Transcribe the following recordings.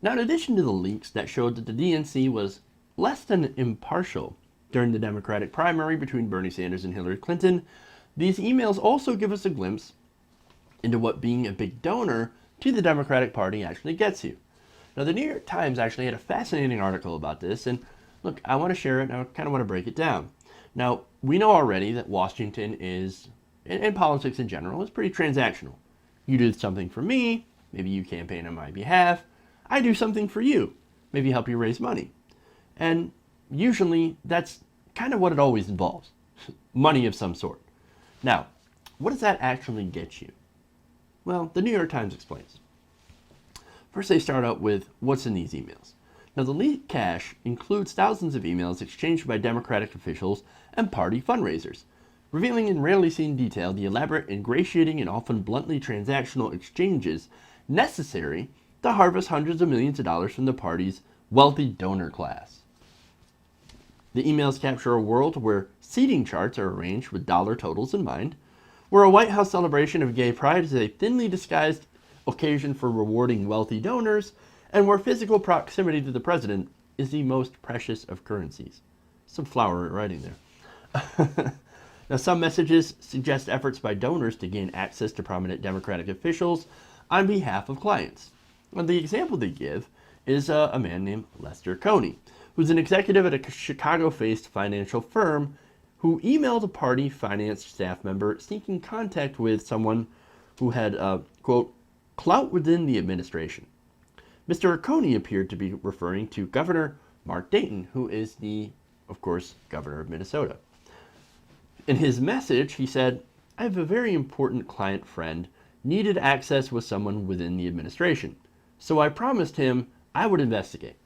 Now, in addition to the leaks that showed that the DNC was less than impartial during the Democratic primary between Bernie Sanders and Hillary Clinton, these emails also give us a glimpse into what being a big donor to the Democratic Party actually gets you. Now, the New York Times actually had a fascinating article about this, and look, I want to share it, and I kind of want to break it down. Now, we know already that Washington is, and politics in general, is pretty transactional. You do something for me, maybe you campaign on my behalf, I do something for you, maybe help you raise money. And usually, that's kind of what it always involves, money of some sort. Now, what does that actually get you? Well, the New York Times explains. First, they start out with what's in these emails. Now, the leaked cash includes thousands of emails exchanged by Democratic officials and party fundraisers, revealing in rarely seen detail the elaborate, ingratiating, and often bluntly transactional exchanges necessary to harvest hundreds of millions of dollars from the party's wealthy donor class. The emails capture a world where seating charts are arranged with dollar totals in mind, where a White House celebration of gay pride is a thinly disguised occasion for rewarding wealthy donors, and where physical proximity to the president is the most precious of currencies. Some flowery writing there. Now, some messages suggest efforts by donors to gain access to prominent Democratic officials on behalf of clients. Now, the example they give is a man named Lester Coney, who's an executive at a Chicago-based financial firm who emailed a party finance staff member seeking contact with someone who had, quote, clout within the administration. Mr. Coney appeared to be referring to Governor Mark Dayton, who is the, of course, governor of Minnesota. In his message, he said, I have a very important client friend, needed access with someone within the administration, so I promised him I would investigate.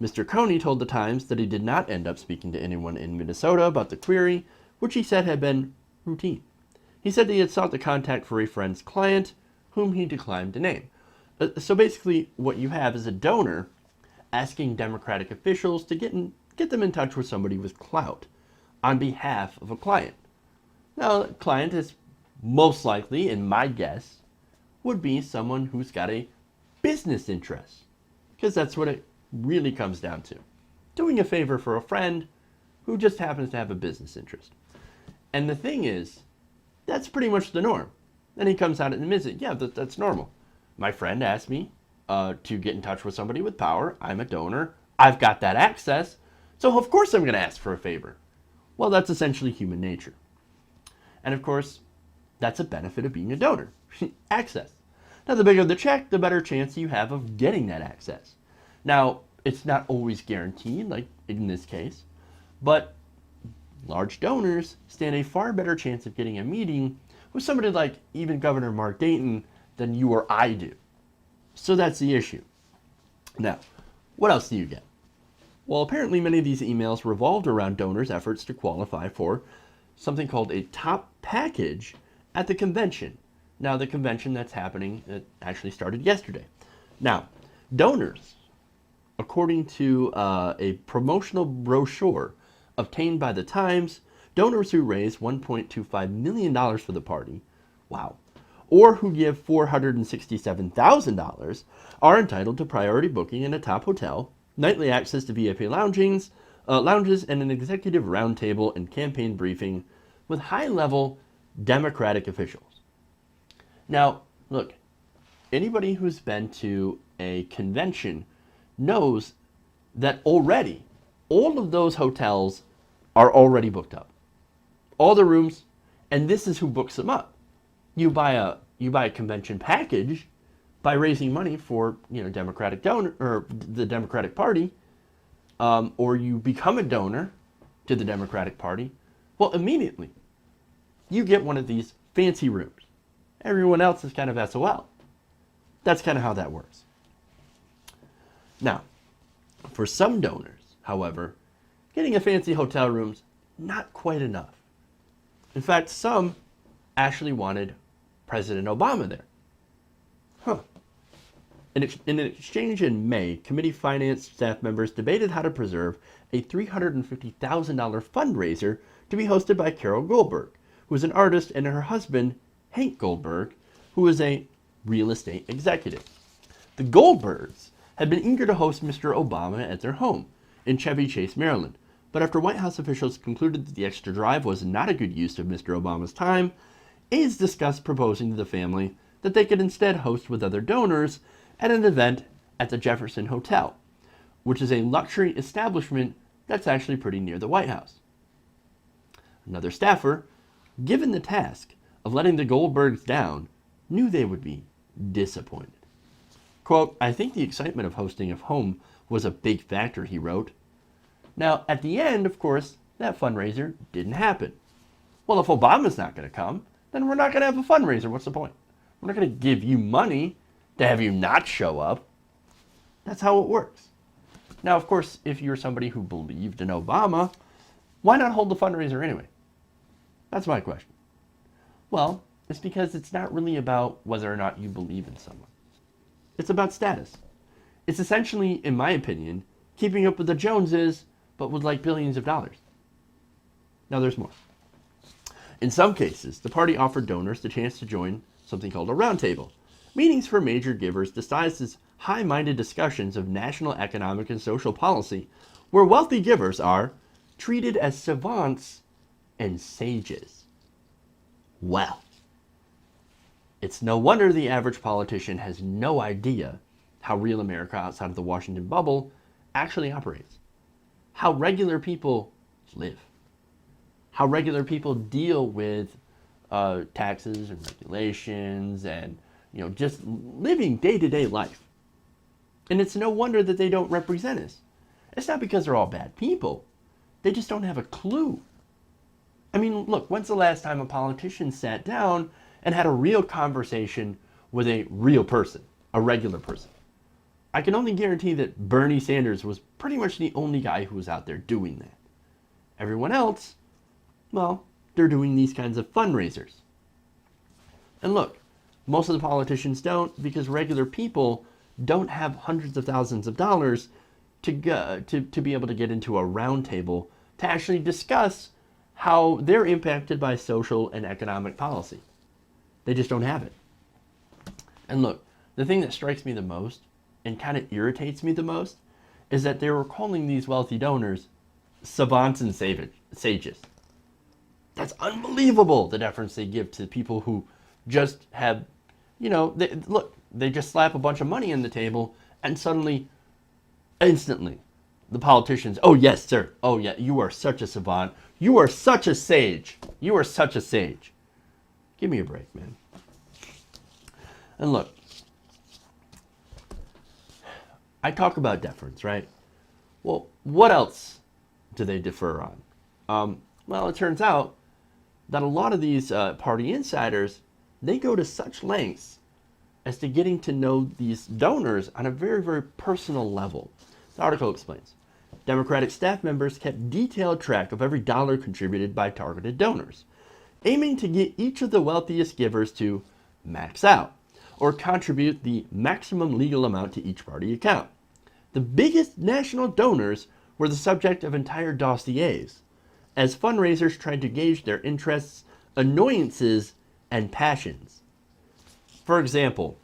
Mr. Coney told the Times that he did not end up speaking to anyone in Minnesota about the query, which he said had been routine. He said that he had sought the contact for a friend's client, whom he declined to name. So basically, what you have is a donor asking Democratic officials to get them in touch with somebody with clout on behalf of a client. Now, the client is most likely, in my guess, would be someone who's got a business interest, because that's what it really comes down to. Doing a favor for a friend who just happens to have a business interest. And the thing is, that's pretty much the norm. Then he comes out and admits it. Yeah, that's normal. My friend asked me to get in touch with somebody with power. I'm a donor. I've got that access. So of course I'm going to ask for a favor. Well, that's essentially human nature. And of course, that's a benefit of being a donor. Access. Now, the bigger the check, the better chance you have of getting that access. Now, it's not always guaranteed, like in this case, but large donors stand a far better chance of getting a meeting with somebody like even Governor Mark Dayton than you or I do. So that's the issue. Now, what else do you get? Well, apparently many of these emails revolved around donors' efforts to qualify for something called a top package at the convention. Now, the convention that's happening, it actually started yesterday. Now, donors, according to a promotional brochure obtained by the Times, donors who raise $1.25 million for the party, wow, or who give $467,000 are entitled to priority booking in a top hotel, nightly access to V.I.P lounges, and an executive roundtable and campaign briefing with high-level Democratic officials. Now, look, anybody who's been to a convention knows that already all of those hotels are already booked up. All the rooms, and this is who books them up. You buy a convention package by raising money for Democratic donor or the Democratic Party, or you become a donor to the Democratic Party. Well, immediately you get one of these fancy rooms. Everyone else is kind of SOL. That's kind of how that works. Now, for some donors, however, getting a fancy hotel room's not quite enough. In fact, some actually wanted President Obama there. In an exchange in May, committee finance staff members debated how to preserve a $350,000 fundraiser to be hosted by Carol Goldberg, who is an artist, and her husband, Hank Goldberg, who is a real estate executive. The Goldbergs had been eager to host Mr. Obama at their home in Chevy Chase, Maryland, but after White House officials concluded that the extra drive was not a good use of Mr. Obama's time, aides discussed proposing to the family that they could instead host with other donors at an event at the Jefferson Hotel, which is a luxury establishment that's actually pretty near the White House. Another staffer, given the task of letting the Goldbergs down, knew they would be disappointed. Quote, "I think the excitement of hosting at home was a big factor," he wrote. Now, at the end, of course, that fundraiser didn't happen. Well, if Obama's not going to come, then we're not going to have a fundraiser. What's the point? We're not going to give you money to have you not show up. That's how it works. Now, of course, if you're somebody who believed in Obama, why not hold the fundraiser anyway? That's my question. Well, it's because it's not really about whether or not you believe in someone. It's about status. It's essentially, in my opinion, keeping up with the Joneses, but with like billions of dollars. Now, there's more. In some cases, the party offered donors the chance to join something called a roundtable, meetings for major givers disguised as high-minded discussions of national economic and social policy, where wealthy givers are treated as savants and sages. Well, it's no wonder the average politician has no idea how real America outside of the Washington bubble actually operates, how regular people live, how regular people deal with taxes and regulations and just living day-to-day life. And it's no wonder that they don't represent us. It's not because they're all bad people. They just don't have a clue. I mean, look, when's the last time a politician sat down and had a real conversation with a real person, a regular person? I can only guarantee that Bernie Sanders was pretty much the only guy who was out there doing that. Everyone else, well, they're doing these kinds of fundraisers. And look, most of the politicians don't, because regular people don't have hundreds of thousands of dollars to be able to get into a round table to actually discuss how they're impacted by social and economic policy. They just don't have it. And look, the thing that strikes me the most and kind of irritates me the most is that they were calling these wealthy donors savants and sages. That's unbelievable, the deference they give to people who just have, they just slap a bunch of money on the table and suddenly, instantly, the politicians, "Oh, yes, sir. Oh, yeah, you are such a savant. You are such a sage. You are such a sage." Give me a break, man. And look, I talk about deference, right? Well, what else do they defer on? Well, it turns out that a lot of these party insiders, they go to such lengths as to getting to know these donors on a very, very personal level. The article explains. Democratic staff members kept detailed track of every dollar contributed by targeted donors, aiming to get each of the wealthiest givers to max out, or contribute the maximum legal amount to each party account. The biggest national donors were the subject of entire dossiers, as fundraisers tried to gauge their interests, annoyances, and passions. For example,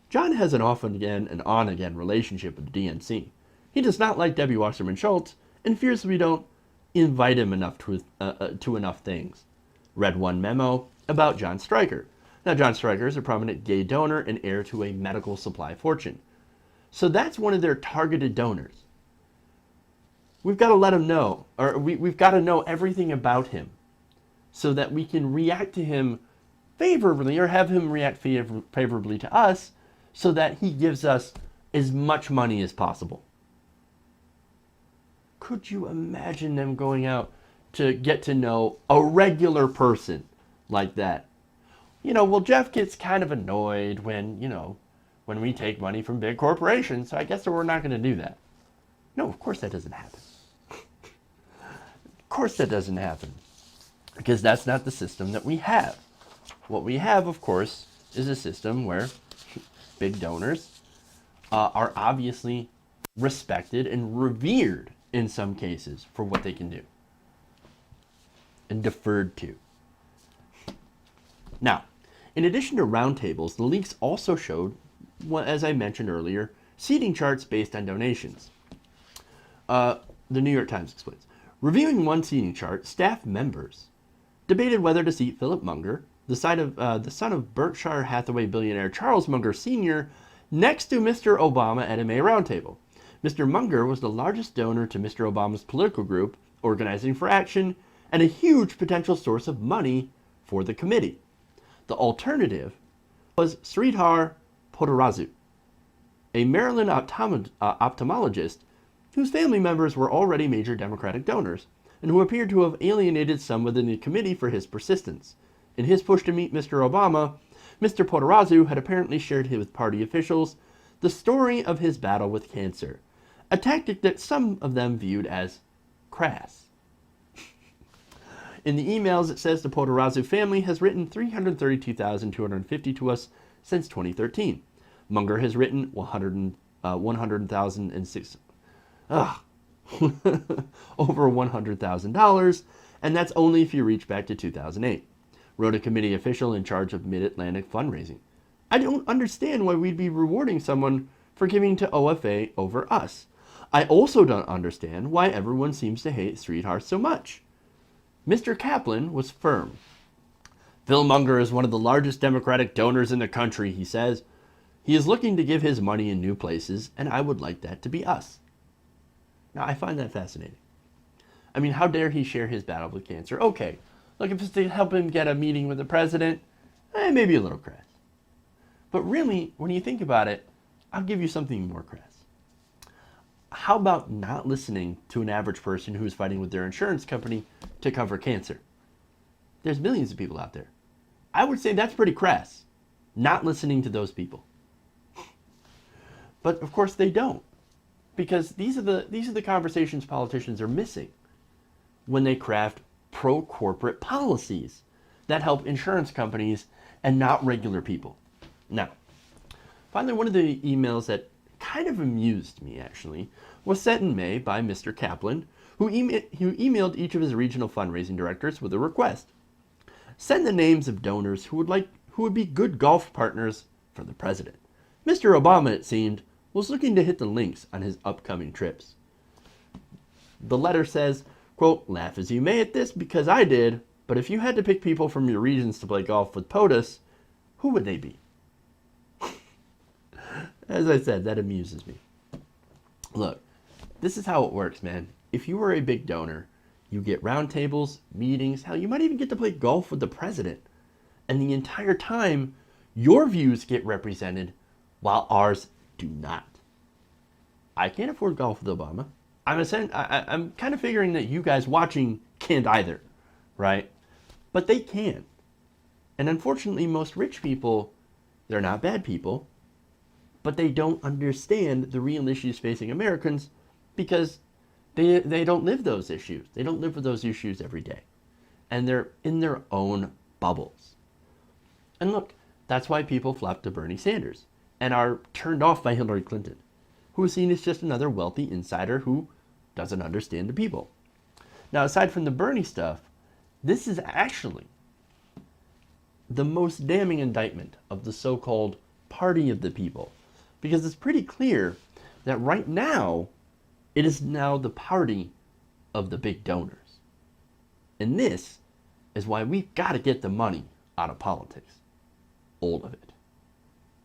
John has an off-again and on-again relationship with the DNC. He does not like Debbie Wasserman Schultz and fears we don't invite him enough to enough things. Read one memo about John Stryker. Now, John Stryker is a prominent gay donor and heir to a medical supply fortune. So that's one of their targeted donors. We've got to let him know, or we've got to know everything about him so that we can react to him favorably or have him react favorably to us so that he gives us as much money as possible. Could you imagine them going out to get to know a regular person like that? Well, Jeff gets kind of annoyed when we take money from big corporations, so I guess we're not going to do that. No, of course that doesn't happen. Of course that doesn't happen. Because that's not the system that we have. What we have, of course, is a system where big donors are obviously respected and revered in some cases for what they can do. And deferred to. Now, in addition to roundtables, the leaks also showed as I mentioned earlier, seating charts based on donations. The New York Times explains. Reviewing one seating chart, staff members debated whether to seat Philip Munger, the son of Berkshire Hathaway billionaire Charles Munger Sr., next to Mr. Obama at a May roundtable. Mr. Munger was the largest donor to Mr. Obama's political group, Organizing for Action, and a huge potential source of money for the committee. The alternative was Sridhar Potarazu, a Maryland ophthalmologist whose family members were already major Democratic donors, and who appeared to have alienated some within the committee for his persistence. In his push to meet Mr. Obama, Mr. Potarazu had apparently shared with party officials the story of his battle with cancer, a tactic that some of them viewed as crass. In the emails, it says the Potarazu family has written $332,250 to us since 2013. Munger has written $100,006 over $100,000, and that's only if you reach back to 2008, wrote a committee official in charge of Mid-Atlantic fundraising. I don't understand why we'd be rewarding someone for giving to OFA over us. I also don't understand why everyone seems to hate Sridhar so much. Mr. Kaplan was firm. Phil Munger is one of the largest Democratic donors in the country, he says. He is looking to give his money in new places, and I would like that to be us. Now, I find that fascinating. I mean, how dare he share his battle with cancer? Okay, look, if it's to help him get a meeting with the president, maybe a little crass. But really, when you think about it, I'll give you something more crass. How about not listening to an average person who's fighting with their insurance company to cover cancer? There's millions of people out there. I would say that's pretty crass, not listening to those people. But of course they don't, because these are the conversations politicians are missing when they craft pro-corporate policies that help insurance companies and not regular people. Now, finally, one of the emails that kind of amused me, actually, was sent in May by Mr. Kaplan, who emailed each of his regional fundraising directors with a request. Send the names of donors who would be good golf partners for the president. Mr. Obama, it seemed, was looking to hit the links on his upcoming trips. The letter says, quote, laugh as you may at this because I did, but if you had to pick people from your regions to play golf with POTUS, who would they be? As I said, that amuses me. Look, this is how it works, man. If you were a big donor, you get roundtables, meetings, hell, you might even get to play golf with the president. And the entire time, your views get represented while ours do not. I can't afford golf with Obama. I'm kind of figuring that you guys watching can't either, right? But they can. And unfortunately, most rich people, they're not bad people, but they don't understand the real issues facing Americans because they don't live those issues. They don't live with those issues every day. And they're in their own bubbles. And look, that's why people flock to Bernie Sanders and are turned off by Hillary Clinton, who is seen as just another wealthy insider who doesn't understand the people. Now, aside from the Bernie stuff, this is actually the most damning indictment of the so-called party of the people, because it's pretty clear that right now, it is now the party of the big donors. And this is why we've got to get the money out of politics. All of it.